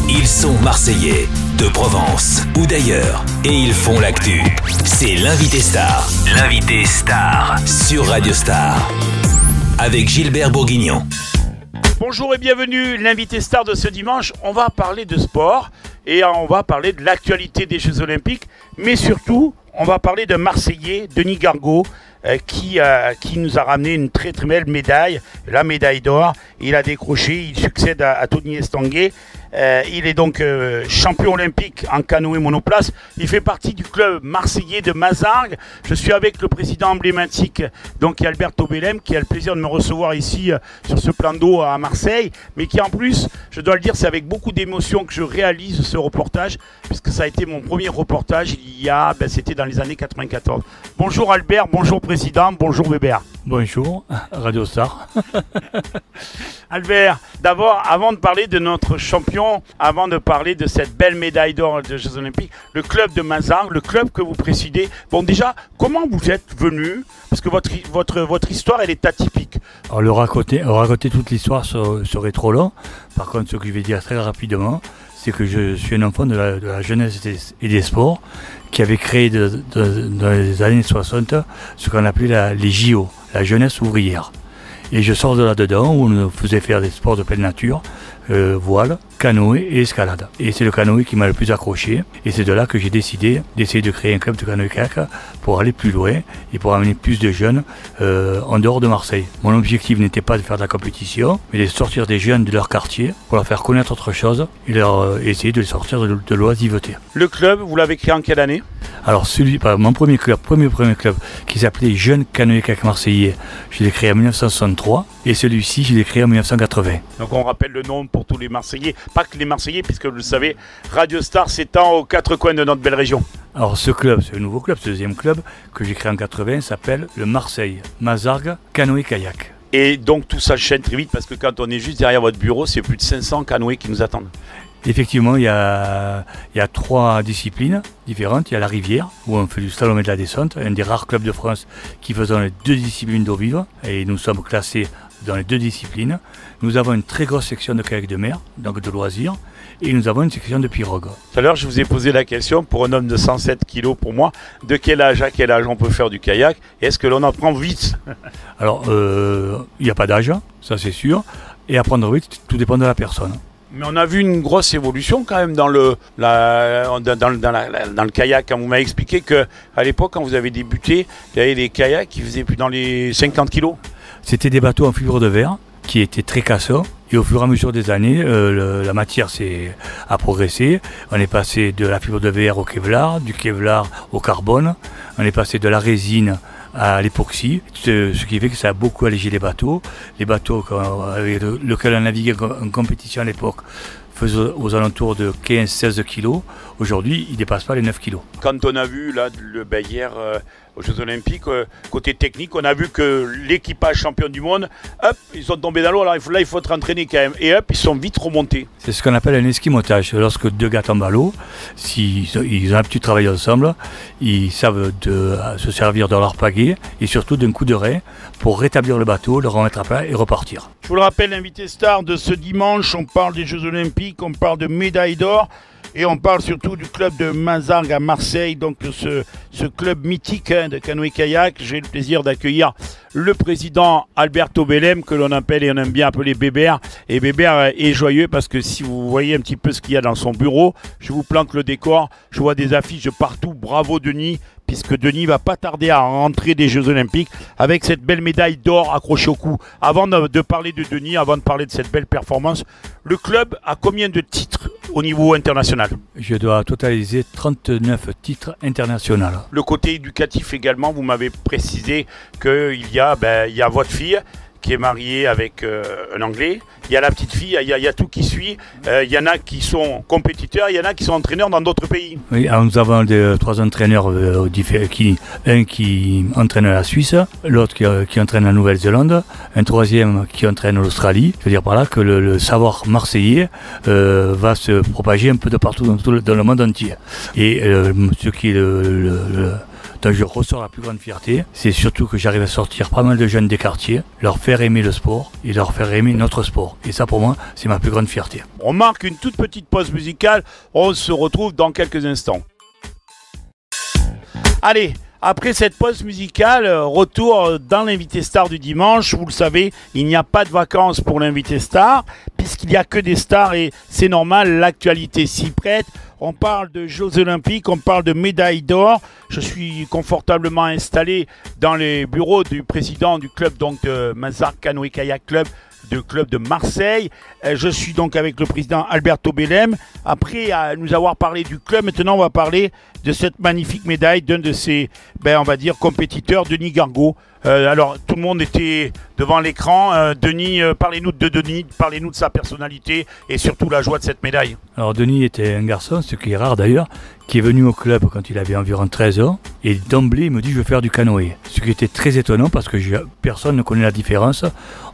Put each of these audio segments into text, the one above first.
Ils sont Marseillais, de Provence ou d'ailleurs, et ils font l'actu. C'est l'invité star. L'invité star sur Radio Star avec Gilbert Bourguignon. Bonjour et bienvenue, l'invité star de ce dimanche. On va parler de sport et on va parler de l'actualité des Jeux Olympiques, mais surtout, on va parler de Marseillais, Denis Gargaud, qui nous a ramené une très très belle médaille, la médaille d'or. Il a décroché, il succède à Tony Estanguet. Il est donc champion olympique en canoë monoplace. Il fait partie du club marseillais de Mazargues. Je suis avec le président emblématique, donc Alberto Bellem, qui a le plaisir de me recevoir ici sur ce plan d'eau à Marseille, mais qui en plus, je dois le dire, c'est avec beaucoup d'émotion que je réalise ce reportage, puisque ça a été mon premier reportage c'était dans les années 94. Bonjour Albert, bonjour président, bonjour Weber. Bonjour, Radio Star. Albert, d'abord, avant de parler de notre champion, avant de parler de cette belle médaille d'or des Jeux Olympiques, le club de Mazargues, le club que vous présidez, bon déjà, comment vous êtes venu? Parce que votre histoire, elle est atypique. Alors, raconter toute l'histoire serait trop long. Par contre, ce que je vais dire très rapidement, c'est que je suis un enfant de la jeunesse et des sports qui avait créé dans les années 60 ce qu'on appelait les JO, la jeunesse ouvrière. Et je sors de là-dedans où on faisait faire des sports de pleine nature, voile, canoë et escalade. Et c'est le canoë qui m'a le plus accroché. Et c'est de là que j'ai décidé d'essayer de créer un club de canoë-kayak pour aller plus loin et pour amener plus de jeunes en dehors de Marseille. Mon objectif n'était pas de faire de la compétition, mais de sortir des jeunes de leur quartier pour leur faire connaître autre chose et essayer de les sortir de l'oisiveté. Le club, vous l'avez créé en quelle année? Alors mon premier club qui s'appelait Jeunes Canoë-Kayak Marseillais, je l'ai créé en 1963 et celui-ci je l'ai créé en 1980. Donc on rappelle le nom pour tous les Marseillais, pas que les Marseillais puisque vous le savez, Radio Star s'étend aux quatre coins de notre belle région. Alors ce club, c'est un nouveau club, ce deuxième club que j'ai créé en 80 s'appelle le Marseille Mazargues Canoë-Kayak. Et donc tout s'enchaîne très vite parce que quand on est juste derrière votre bureau, c'est plus de 500 canoës qui nous attendent. Effectivement, il y a trois disciplines différentes. Il y a la rivière, où on fait du slalom et de la descente, un des rares clubs de France qui faisons les deux disciplines d'eau vive, et nous sommes classés dans les deux disciplines. Nous avons une très grosse section de kayak de mer, donc de loisirs, et nous avons une section de pirogue. Tout à l'heure, je vous ai posé la question, pour un homme de 107 kilos pour moi, de quel âge à quel âge on peut faire du kayak, et est-ce que l'on apprend vite? Alors, il n'y a pas d'âge, ça c'est sûr, et apprendre vite, tout dépend de la personne. Mais on a vu une grosse évolution quand même dans le kayak. Quand vous m'avez expliqué qu'à l'époque, quand vous avez débuté, il y avait des kayaks qui faisaient plus dans les 50 kilos. C'était des bateaux en fibre de verre qui étaient très cassants. Et au fur et à mesure des années, la matière a progressé. On est passé de la fibre de verre au Kevlar, du Kevlar au carbone. On est passé de la résine à l'époxy, ce qui fait que ça a beaucoup allégé les bateaux. Les bateaux avec lesquels on naviguait en compétition à l'époque faisaient aux alentours de 15-16 kg. Aujourd'hui, ils ne dépassent pas les 9 kg. Quand on a vu là, hier aux Jeux Olympiques, côté technique, on a vu que l'équipage champion du monde, hop, ils sont tombés dans l'eau. Alors il faut être entraîné quand même. Et hop, ils sont vite remontés. C'est ce qu'on appelle un esquimotage. Lorsque deux gars tombent à l'eau, s'ils ont l'habitude de travailler ensemble, ils savent se servir de leur pagaie et surtout d'un coup de raie pour rétablir le bateau, le remettre à plat et repartir. Je vous le rappelle, l'invité star de ce dimanche, on parle des Jeux Olympiques, on parle de médailles d'or. Et on parle surtout du club de Mazargues à Marseille, donc ce club mythique de canoë-kayak. J'ai le plaisir d'accueillir le président Alberto Bellem, que l'on appelle et on aime bien appeler Bébert. Et Bébert est joyeux parce que si vous voyez un petit peu ce qu'il y a dans son bureau, je vous plante le décor, je vois des affiches partout. Bravo Denis, puisque Denis va pas tarder à rentrer des Jeux Olympiques avec cette belle médaille d'or accrochée au cou. Avant de parler de Denis, avant de parler de cette belle performance, le club a combien de titres au niveau international? Je dois totaliser 39 titres internationaux. Le côté éducatif également, vous m'avez précisé qu'il y a votre fille qui est mariée avec un Anglais. Il y a la petite fille, il y a tout qui suit. Il y en a qui sont compétiteurs, il y en a qui sont entraîneurs dans d'autres pays. Oui, alors nous avons trois entraîneurs, un qui entraîne la Suisse, l'autre qui entraîne la Nouvelle-Zélande, un troisième qui entraîne l'Australie. Je veux dire par là que le savoir marseillais va se propager un peu de partout dans le monde entier. Et ce qui est Donc je ressors la plus grande fierté, c'est surtout que j'arrive à sortir pas mal de jeunes des quartiers, leur faire aimer le sport et leur faire aimer notre sport. Et ça pour moi, c'est ma plus grande fierté. On marque une toute petite pause musicale, on se retrouve dans quelques instants. Allez, après cette pause musicale, retour dans l'invité star du dimanche. Vous le savez, il n'y a pas de vacances pour l'invité star, puisqu'il n'y a que des stars et c'est normal, l'actualité s'y prête. On parle de Jeux Olympiques, on parle de médailles d'or. Je suis confortablement installé dans les bureaux du président du club donc de Mazarques Canoë Kayak Club, club de Marseille. Je suis donc avec le président Alberto Bellem. Après nous avoir parlé du club, maintenant on va parler de cette magnifique médaille d'un de ses, on va dire, compétiteurs, Denis Gargaud. Alors tout le monde était devant l'écran. Denis, parlez-nous de Denis, parlez-nous de sa personnalité et surtout la joie de cette médaille. Alors Denis était un garçon, ce qui est rare d'ailleurs, qui est venu au club quand il avait environ 13 ans et d'emblée il me dit je veux faire du canoë. Ce qui était très étonnant parce que personne ne connaît la différence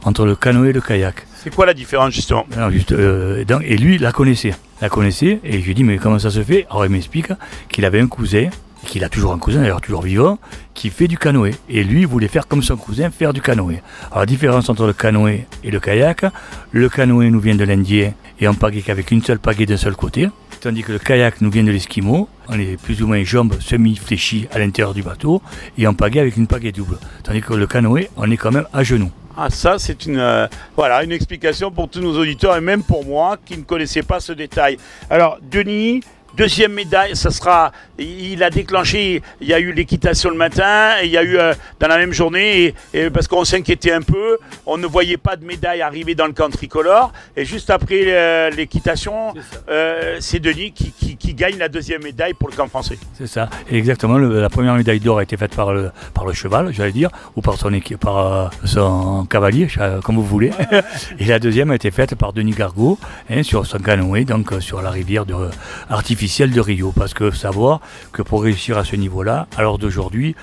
entre le canoë et le kayak. C'est quoi la différence justement? Alors, et lui la connaissait et je lui ai dit mais comment ça se fait? Alors il m'explique qu'il avait un cousin, qu'il a toujours un cousin d'ailleurs toujours vivant, qui fait du canoë et lui voulait faire comme son cousin, faire du canoë. Alors la différence entre le canoë et le kayak, le canoë nous vient de l'Indien et on pagaie qu'avec une seule pagaie d'un seul côté, tandis que le kayak nous vient de l'Esquimau, on est plus ou moins jambes semi-fléchies à l'intérieur du bateau et on pagaie avec une pagaie double, tandis que le canoë on est quand même à genoux. Ah ça c'est une explication pour tous nos auditeurs et même pour moi qui ne connaissais pas ce détail. Alors Denis, deuxième médaille, il a déclenché, il y a eu l'équitation le matin, et il y a eu dans la même journée, et parce qu'on s'inquiétait un peu, on ne voyait pas de médaille arriver dans le camp tricolore, et juste après l'équitation, c'est Denis qui gagne la deuxième médaille pour le camp français. C'est ça, et exactement, la première médaille d'or a été faite par le cheval, j'allais dire, ou par son cavalier, comme vous voulez, et la deuxième a été faite par Denis Gargaud, sur son canoë, donc sur la rivière artificielle de Rio, parce que savoir que pour réussir à ce niveau-là, à l'heure d'aujourd'hui,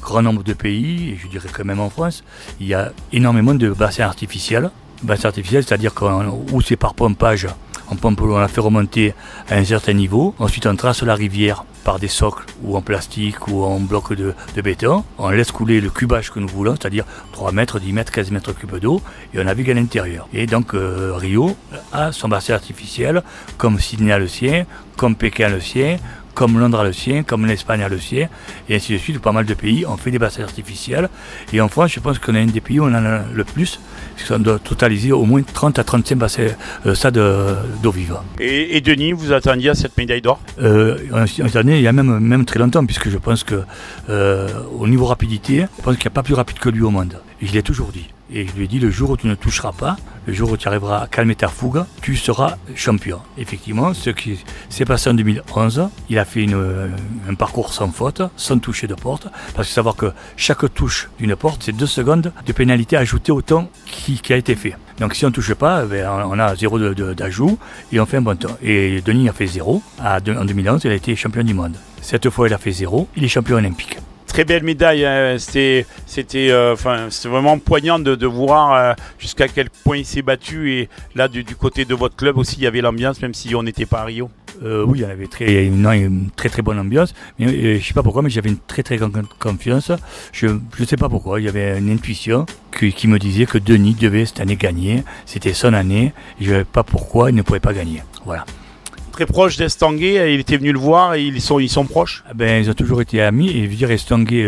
grand nombre de pays, et je dirais quand même en France, il y a énormément de bassins artificiels. Bassins artificiels, c'est-à-dire où c'est par pompage, on la fait remonter à un certain niveau, ensuite on trace la rivière par des socles ou en plastique ou en bloc de béton, on laisse couler le cubage que nous voulons, c'est-à-dire 3 mètres, 10 mètres, 15 mètres cubes d'eau, et on navigue à l'intérieur. Et donc Rio a son bassin artificiel, comme Sydney a le sien, comme Pékin a le sien, comme Londres a le sien, comme l'Espagne a le sien, et ainsi de suite. Pas mal de pays ont fait des bassins artificiels. Et en France, je pense qu'on est un des pays où on en a le plus, parce qu'on doit totaliser au moins 30 à 35 bassins d'eau vive. Et Denis, vous attendiez à cette médaille d'or? On attendait il y a même très longtemps, puisque je pense que au niveau rapidité, je pense qu'il n'y a pas plus rapide que lui au monde. Et je l'ai toujours dit. Et je lui ai dit, le jour où tu ne toucheras pas, le jour où tu arriveras à calmer ta fougue, tu seras champion. Effectivement, ce qui s'est passé en 2011, il a fait un parcours sans faute, sans toucher de porte, parce qu'il faut savoir que chaque touche d'une porte, c'est 2 secondes de pénalité ajoutée au temps qui a été fait. Donc si on ne touche pas, on a 0 d'ajout et on fait un bon temps. Et Denis a fait 0. En 2011, il a été champion du monde. Cette fois, il a fait 0. Il est champion olympique. Très belle médaille, hein. C'était vraiment poignant de voir jusqu'à quel point il s'est battu. Et là, du côté de votre club aussi, il y avait l'ambiance, même si on n'était pas à Rio. Oui, il y avait une très très bonne ambiance. Mais je ne sais pas pourquoi, mais j'avais une très très grande confiance. Je ne sais pas pourquoi, il y avait une intuition qui me disait que Denis devait cette année gagner. C'était son année. Et je ne savais pas pourquoi il ne pouvait pas gagner. Voilà. Très proche d'Estanguet, il était venu le voir et ils sont proches. Ils ont toujours été amis et je veux dire Estanguet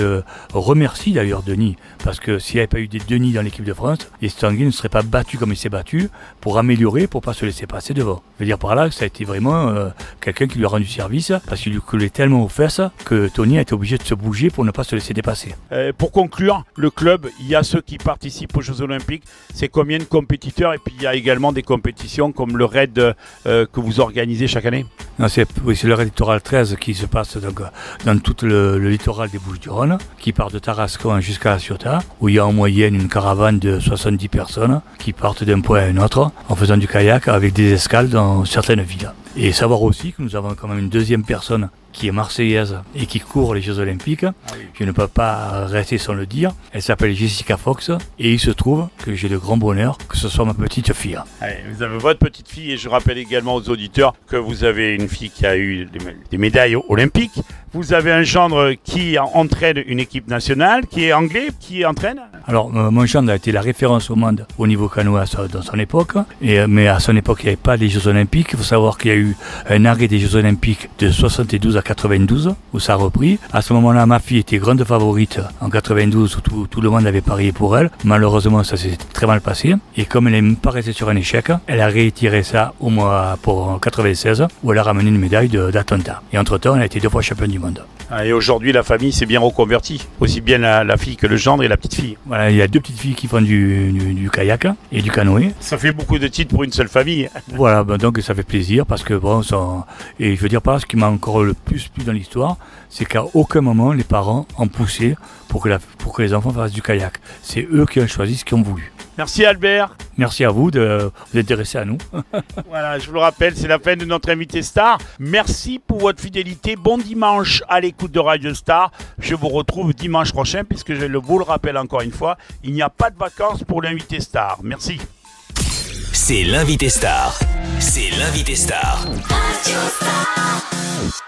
remercie d'ailleurs Denis, parce que s'il n'y avait pas eu des Denis dans l'équipe de France, Estanguet ne serait pas battu comme il s'est battu pour améliorer, pour ne pas se laisser passer devant. Je veux dire par là que ça a été vraiment quelqu'un qui lui a rendu service, parce qu'il lui collait tellement aux fesses que Tony a été obligé de se bouger pour ne pas se laisser dépasser. Pour conclure, le club, il y a ceux qui participent aux Jeux Olympiques, c'est combien de compétiteurs, et puis il y a également des compétitions comme le raid que vous organisez chaque année? Non, c'est le raid littoral 13 qui se passe donc, dans tout le littoral des Bouches-du-Rhône, qui part de Tarascon jusqu'à La Ciotat, où il y a en moyenne une caravane de 70 personnes qui partent d'un point à un autre en faisant du kayak avec des escales dans certaines villes. Et savoir aussi que nous avons quand même une deuxième personne qui est marseillaise et qui court les Jeux Olympiques. Je ne peux pas rester sans le dire. Elle s'appelle Jessica Fox et il se trouve que j'ai le grand bonheur que ce soit ma petite fille. Allez, vous avez votre petite fille et je rappelle également aux auditeurs que vous avez une fille qui a eu des médailles olympiques, Vous avez un gendre qui entraîne une équipe nationale, qui est anglais, qui entraîne. Alors, mon gendre a été la référence au monde au niveau canoë dans son époque. Mais à son époque, il n'y avait pas les Jeux Olympiques. Il faut savoir qu'il y a eu un arrêt des Jeux Olympiques de 72 à 92, où ça a repris. À ce moment-là, ma fille était grande favorite en 92, où tout le monde avait parié pour elle. Malheureusement, ça s'est très mal passé. Et comme elle n'est pas restée sur un échec, elle a réitéré ça au mois pour 96, où elle a ramené une médaille d'Atlanta. Et entre-temps, elle a été 2 fois championne du monde. Et aujourd'hui, la famille s'est bien reconvertie. Aussi bien la fille que le gendre et la petite fille. Voilà, il y a 2 petites filles qui font du kayak et du canoë. Ça fait beaucoup de titres pour une seule famille. Voilà, donc ça fait plaisir parce que bon, et je veux dire par ce qui m'a encore le plus plu dans l'histoire, c'est qu'à aucun moment les parents ont poussé pour que les enfants fassent du kayak. C'est eux qui ont choisi ce qu'ils ont voulu. Merci Albert. Merci à vous de vous intéresser à nous. Voilà, je vous le rappelle, c'est la fin de notre invité star. Merci pour votre fidélité. Bon dimanche à l'écoute de Radio Star. Je vous retrouve dimanche prochain puisque je vous le rappelle encore une fois, il n'y a pas de vacances pour l'invité star. Merci. C'est l'invité star. C'est l'invité star. Radio Star.